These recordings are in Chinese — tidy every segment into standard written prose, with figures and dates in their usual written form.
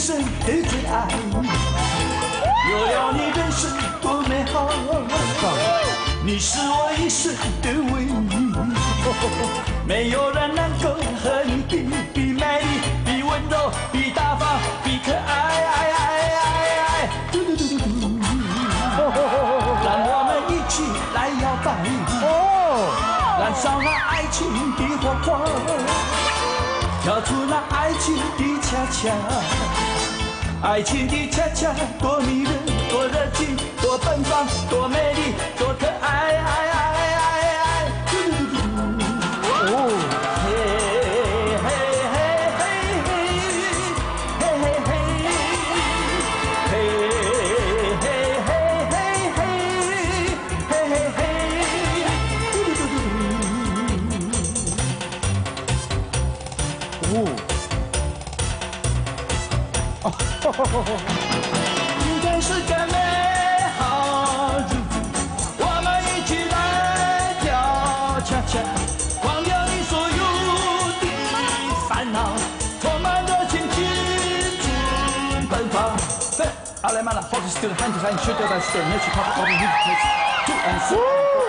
生的最爱，有了你人生多美好，你是我一生的唯一，没有人能够和你比美丽，比温柔，比大方，比可爱，让我们一起来摇摆，燃烧那爱情的火花，跳出那爱情的恰恰，爱情的恰恰多迷人，多热情，多奔放，多美丽，多可爱，今天是个美好日子，我们一起来跳恰恰，忘掉你所有的烦恼，充满热情，青春奔放。对，阿莱曼了，好是丢hand to hand，学掉的是没去靠谱，靠谱你2 and 3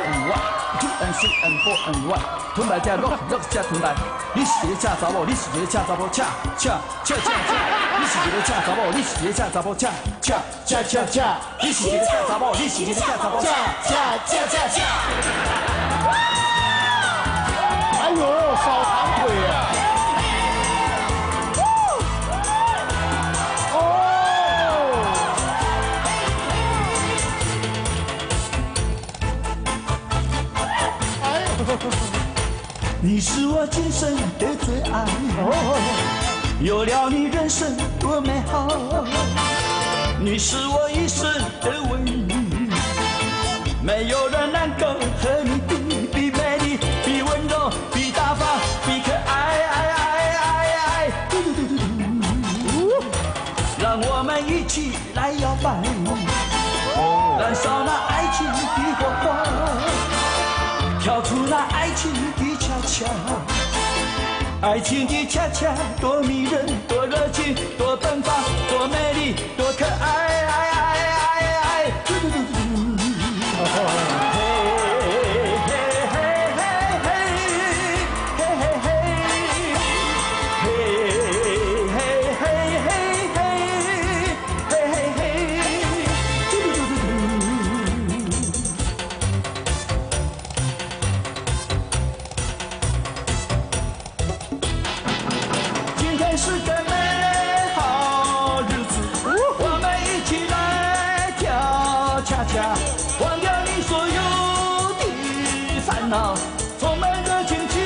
and 1 ，2 and 3 and 4 and 1，同来加6加同来，你是一个假查某，你是一个假查某，恰。你是一个假查某，你是一个假查某，恰。你是一个假查某，你是一个假查某，恰。哎呦，少长腿啊！你是我今生的最爱，有了你人生多美好，你是我一生的唯一，没有人能够和你比美丽，比温柔，比大方，比可爱，让我们一起来摇摆，燃烧那爱情的火花，跳出那爱情的恰恰，爱情的恰恰多迷人，多热情，多奔放，多美丽，多可爱，是个美好日子，我们一起来跳恰恰，忘掉你所有的烦恼，充满热情，青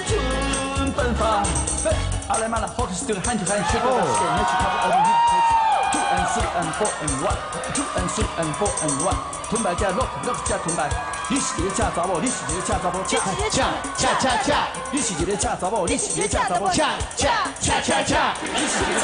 春奔放。对，阿莱曼了，好是丢hand to hand，学过的是没去靠谱，靠谱2 and 3 and 4 and 1 ，2 and 3 and 4 and 1，同来加6加同来。你是一个假查某，你是一个假查某，恰。你是一个假查某，你是一个假查某，恰。你是一个